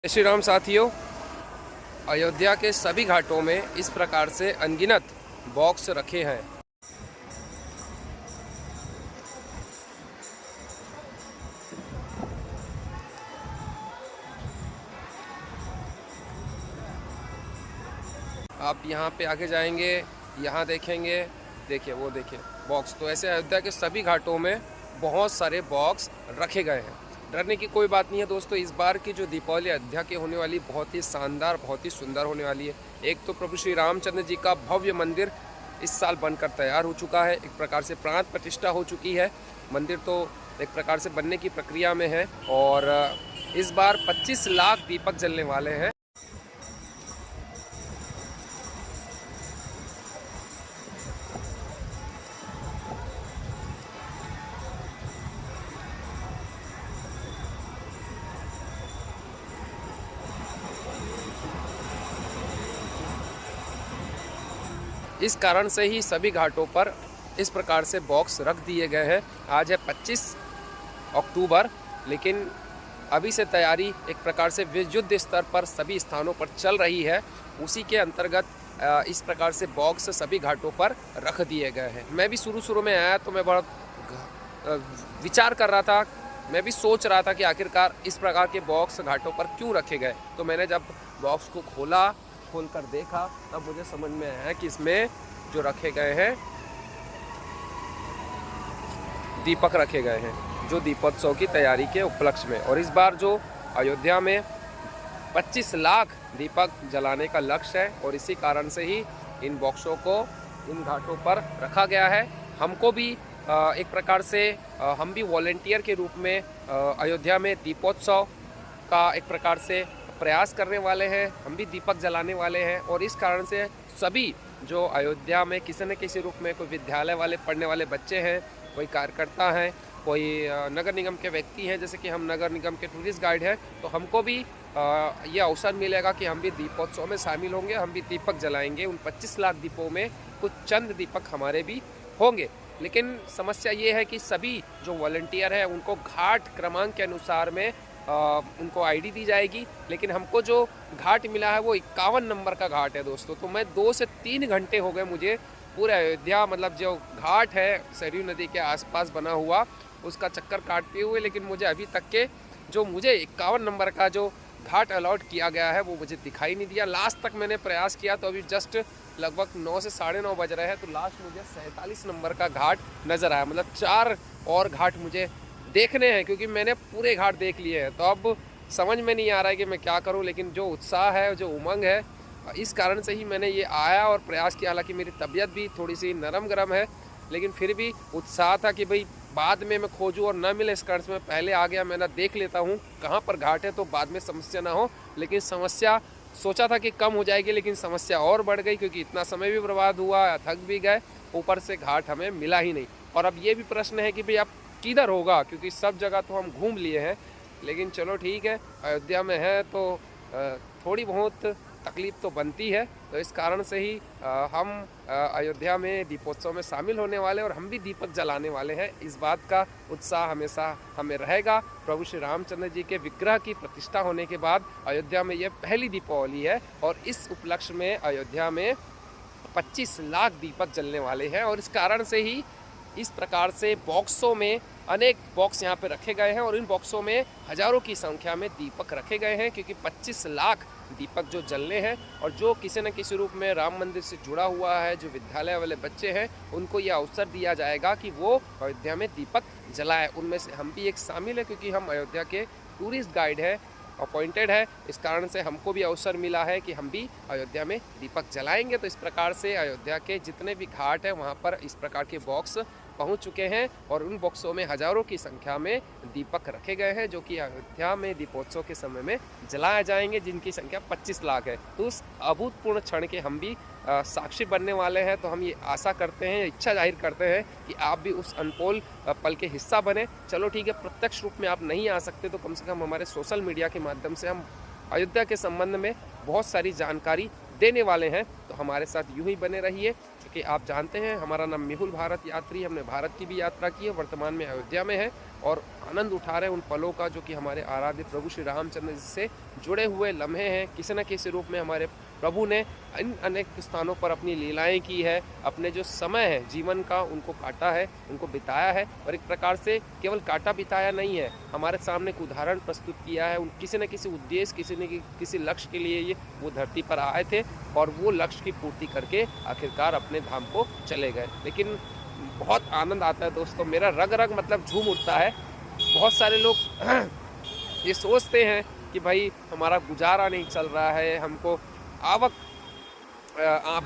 जय श्री राम साथियों। अयोध्या के सभी घाटों में इस प्रकार से अनगिनत बॉक्स रखे हैं। आप यहाँ पे आगे जाएंगे, यहाँ देखेंगे, देखिए वो देखिए बॉक्स। तो ऐसे अयोध्या के सभी घाटों में बहुत सारे बॉक्स रखे गए हैं। डरने की कोई बात नहीं है दोस्तों। इस बार की जो दीपावली अयोध्या की होने वाली बहुत ही शानदार, बहुत ही सुंदर होने वाली है। एक तो प्रभु श्री रामचंद्र जी का भव्य मंदिर इस साल बनकर तैयार हो चुका है, एक प्रकार से प्राण प्रतिष्ठा हो चुकी है। मंदिर तो एक प्रकार से बनने की प्रक्रिया में है और इस बार 25 लाख दीपक जलने वाले हैं। इस कारण से ही सभी घाटों पर इस प्रकार से बॉक्स रख दिए गए हैं। आज है 25 अक्टूबर, लेकिन अभी से तैयारी एक प्रकार से युद्ध स्तर पर सभी स्थानों पर चल रही है। उसी के अंतर्गत इस प्रकार से बॉक्स सभी घाटों पर रख दिए गए हैं। मैं भी शुरू में आया तो मैं बहुत विचार कर रहा था, मैं भी सोच रहा था कि आखिरकार इस प्रकार के बॉक्स घाटों पर क्यों रखे गए। तो मैंने जब बॉक्स को खोल कर देखा तब मुझे समझ में आया कि इसमें जो रखे गए हैं दीपक रखे गए हैं, जो दीपोत्सव की तैयारी के उपलक्ष्य में। और इस बार जो अयोध्या में 25 लाख दीपक जलाने का लक्ष्य है और इसी कारण से ही इन बॉक्सों को इन घाटों पर रखा गया है। हमको भी एक प्रकार से हम भी वॉलेंटियर के रूप में अयोध्या में दीपोत्सव का एक प्रकार से प्रयास करने वाले हैं। हम भी दीपक जलाने वाले हैं और इस कारण से सभी जो अयोध्या में किसी न किसी रूप में, कोई विद्यालय वाले पढ़ने वाले बच्चे हैं, कोई कार्यकर्ता हैं, कोई नगर निगम के व्यक्ति हैं, जैसे कि हम नगर निगम के टूरिस्ट गाइड हैं, तो हमको भी ये अवसर मिलेगा कि हम भी दीपोत्सव में शामिल होंगे, हम भी दीपक जलाएंगे। उन 25 लाख दीपों में कुछ चंद दीपक हमारे भी होंगे। लेकिन समस्या ये है कि सभी जो वॉलंटियर हैं उनको घाट क्रमांक के अनुसार में उनको आईडी दी जाएगी। लेकिन हमको जो घाट मिला है वो 51 नंबर का घाट है दोस्तों। तो मैं 2 से 3 घंटे हो गए मुझे पूरे अयोध्या, मतलब जो घाट है सरयू नदी के आसपास बना हुआ, उसका चक्कर काटते हुए, लेकिन मुझे अभी तक के जो मुझे 51 नंबर का जो घाट अलॉट किया गया है वो मुझे दिखाई नहीं दिया। लास्ट तक मैंने प्रयास किया तो अभी जस्ट लगभग 9 से 9:30 बज रहे हैं, तो लास्ट मुझे 47 नंबर का घाट नज़र आया। मतलब 4 और घाट मुझे देखने हैं, क्योंकि मैंने पूरे घाट देख लिए हैं। तो अब समझ में नहीं आ रहा है कि मैं क्या करूं, लेकिन जो उत्साह है, जो उमंग है, इस कारण से ही मैंने ये आया और प्रयास किया। हालांकि मेरी तबीयत भी थोड़ी सी नरम गरम है, लेकिन फिर भी उत्साह था कि भाई बाद में मैं खोजूं और ना मिले, इस कारण से मैं पहले आ गया। मैं देख लेता हूँ कहाँ पर घाट है तो बाद में समस्या ना हो। लेकिन समस्या सोचा था कि कम हो जाएगी, लेकिन समस्या और बढ़ गई, क्योंकि इतना समय भी बर्बाद हुआ, थक भी गए, ऊपर से घाट हमें मिला ही नहीं। और अब ये भी प्रश्न है कि भाई अब किधर होगा, क्योंकि सब जगह तो हम घूम लिए हैं। लेकिन चलो ठीक है, अयोध्या में है तो थोड़ी बहुत तकलीफ़ तो बनती है। तो इस कारण से ही हम अयोध्या में दीपोत्सव में शामिल होने वाले और हम भी दीपक जलाने वाले हैं। इस बात का उत्साह हमेशा हमें रहेगा। प्रभु श्री रामचंद्र जी के विग्रह की प्रतिष्ठा होने के बाद अयोध्या में यह पहली दीपावली है और इस उपलक्ष्य में अयोध्या में 25 लाख दीपक जलने वाले हैं। और इस कारण से ही इस प्रकार से बॉक्सों में अनेक बॉक्स यहाँ पे रखे गए हैं और इन बॉक्सों में हज़ारों की संख्या में दीपक रखे गए हैं, क्योंकि 25 लाख दीपक जो जलने हैं। और जो किसी न किसी रूप में राम मंदिर से जुड़ा हुआ है, जो विद्यालय वाले बच्चे हैं, उनको यह अवसर दिया जाएगा कि वो अयोध्या में दीपक जलाए। उनमें से हम भी एक शामिल है, क्योंकि हम अयोध्या के टूरिस्ट गाइड है, अपॉइंटेड है। इस कारण से हमको भी अवसर मिला है कि हम भी अयोध्या में दीपक जलाएंगे। तो इस प्रकार से अयोध्या के जितने भी घाट हैं वहाँ पर इस प्रकार के बॉक्स पहुँच चुके हैं और उन बॉक्सों में हज़ारों की संख्या में दीपक रखे गए हैं, जो कि अयोध्या में दीपोत्सव के समय में जलाए जाएंगे, जिनकी संख्या 25 लाख है। तो उस अभूतपूर्ण क्षण के हम भी साक्षी बनने वाले हैं। तो हम ये आशा करते हैं, इच्छा जाहिर करते हैं कि आप भी उस अनमोल पल के हिस्सा बने। चलो ठीक है, प्रत्यक्ष रूप में आप नहीं आ सकते तो कम से कम हमारे सोशल मीडिया के माध्यम से हम अयोध्या के संबंध में बहुत सारी जानकारी देने वाले हैं। तो हमारे साथ यूं ही बने रहिए, क्योंकि आप जानते हैं हमारा नाम मेहुल भारत यात्री, हमने भारत की भी यात्रा की है, वर्तमान में अयोध्या में है। और आनंद उठा रहे हैं उन पलों का, जो कि हमारे आराध्य प्रभु श्री रामचंद्र जी से जुड़े हुए लम्हे हैं। किसी न किसी रूप में हमारे प्रभु ने इन अनेक स्थानों पर अपनी लीलाएं की है, अपने जो समय है जीवन का उनको काटा है, उनको बिताया है, और एक प्रकार से केवल काटा बिताया नहीं है, हमारे सामने एक उदाहरण प्रस्तुत किया है। उन किसी न किसी उद्देश्य, किसी लक्ष्य के लिए ये वो धरती पर आए थे, और वो लक्ष्य की पूर्ति करके आखिरकार अपने धाम को चले गए। लेकिन बहुत आनंद आता है दोस्तों, मेरा रग रग मतलब झूम उठता है। बहुत सारे लोग ये सोचते हैं कि भाई हमारा गुजारा नहीं चल रहा है, हमको आवक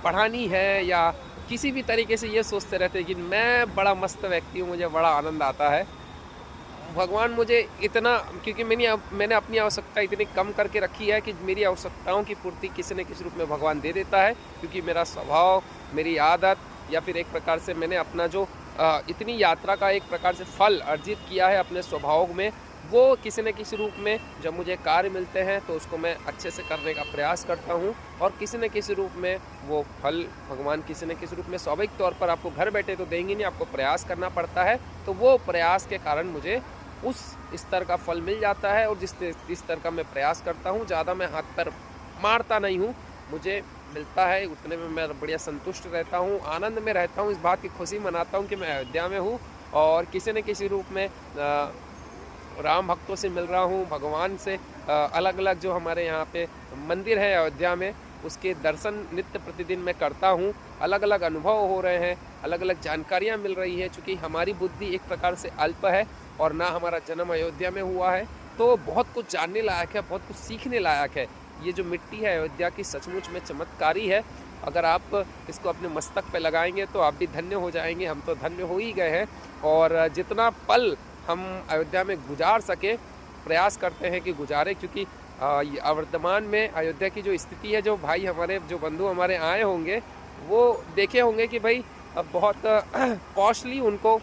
बढ़ानी है, या किसी भी तरीके से ये सोचते रहते हैं कि मैं बड़ा मस्त व्यक्ति हूँ, मुझे बड़ा आनंद आता है। भगवान मुझे इतना, क्योंकि मैंने अपनी आवश्यकता इतनी कम करके रखी है कि मेरी आवश्यकताओं की पूर्ति किसी न किसी रूप में भगवान दे देता है, क्योंकि मेरा स्वभाव, मेरी आदत, या फिर एक प्रकार से मैंने अपना जो इतनी यात्रा का एक प्रकार से फल अर्जित किया है अपने स्वभाव में, वो किसी न किसी रूप में जब मुझे कार्य मिलते हैं तो उसको मैं अच्छे से करने का प्रयास करता हूँ, और किसी न किसी रूप में वो फल भगवान किसी न किसी रूप में स्वाभाविक तौर पर आपको घर बैठे तो देंगे नहीं, आपको प्रयास करना पड़ता है। तो वो प्रयास के कारण मुझे उस स्तर का फल मिल जाता है, और जिस स्तर का मैं प्रयास करता हूँ, ज़्यादा मैं हाथ पैर मारता नहीं हूँ, मुझे मिलता है उतने में मैं बढ़िया संतुष्ट रहता हूँ, आनंद में रहता हूँ, इस बात की खुशी मनाता हूँ कि मैं अयोध्या में हूँ, और किसी न किसी रूप में राम भक्तों से मिल रहा हूँ, भगवान से अलग अलग जो हमारे यहाँ पे मंदिर है अयोध्या में, उसके दर्शन नित्य प्रतिदिन मैं करता हूँ। अलग अलग अनुभव हो रहे हैं, अलग अलग जानकारियाँ मिल रही है। चूँकि हमारी बुद्धि एक प्रकार से अल्प है, और ना हमारा जन्म अयोध्या में हुआ है, तो बहुत कुछ जानने लायक है, बहुत कुछ सीखने लायक है। ये जो मिट्टी है अयोध्या की सचमुच में चमत्कारी है। अगर आप इसको अपने मस्तक पे लगाएंगे तो आप भी धन्य हो जाएंगे, हम तो धन्य हो ही गए हैं। और जितना पल हम अयोध्या में गुजार सके, प्रयास करते हैं कि गुजारे, क्योंकि वर्तमान में अयोध्या की जो स्थिति है, जो भाई हमारे, जो बंधु हमारे आए होंगे, वो देखे होंगे कि भाई अब बहुत कॉस्टली उनको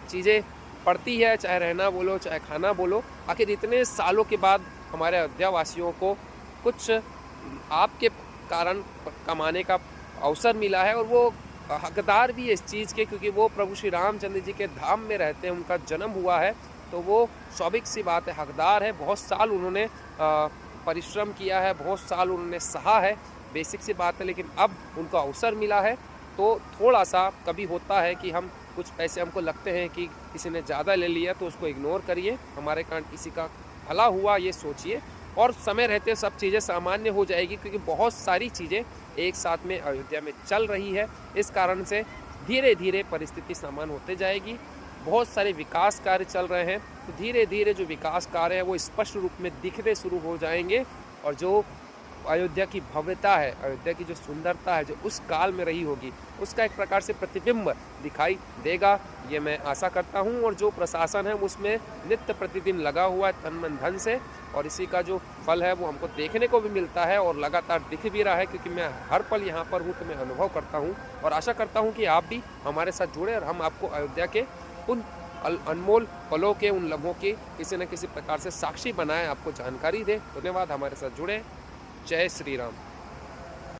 चीज़ें पड़ती है, चाहे रहना बोलो, चाहे खाना बोलो। आखिर इतने सालों के बाद हमारे अयोध्या वासियों को कुछ आपके कारण कमाने का अवसर मिला है, और वो हकदार भी है इस चीज़ के, क्योंकि वो प्रभु श्री रामचंद्र जी के धाम में रहते हैं, उनका जन्म हुआ है, तो वो स्वाभाविक सी बात है, हकदार है। बहुत साल उन्होंने परिश्रम किया है, बहुत साल उन्होंने सहा है, बेसिक सी बात है। लेकिन अब उनको अवसर मिला है, तो थोड़ा सा कभी होता है कि हम कुछ पैसे हमको लगते हैं कि किसी ने ज़्यादा ले लिया, तो उसको इग्नोर करिए, हमारे कारण किसी का भला हुआ ये सोचिए, और समय रहते सब चीज़ें सामान्य हो जाएगी, क्योंकि बहुत सारी चीज़ें एक साथ में अयोध्या में चल रही है। इस कारण से धीरे धीरे परिस्थिति सामान्य होते जाएगी। बहुत सारे विकास कार्य चल रहे हैं, तो धीरे धीरे जो विकास कार्य है वो स्पष्ट रूप में दिखने शुरू हो जाएंगे, और जो अयोध्या की भव्यता है, अयोध्या की जो सुंदरता है, जो उस काल में रही होगी, उसका एक प्रकार से प्रतिबिंब दिखाई देगा, ये मैं आशा करता हूँ। और जो प्रशासन है उसमें नित्य प्रतिदिन लगा हुआ है तन मन धन से, और इसी का जो फल है वो हमको देखने को भी मिलता है, और लगातार दिख भी रहा है, क्योंकि मैं हर पल यहाँ पर हूँ, तो मैं अनुभव करता हूँ, और आशा करता हूँ कि आप भी हमारे साथ जुड़े, और हम आपको अयोध्या के उन अनमोल पलों के, उन लम्हों के किसी न किसी प्रकार से साक्षी बनाए, आपको जानकारी दे। धन्यवाद, हमारे साथ जुड़े। जय श्री राम।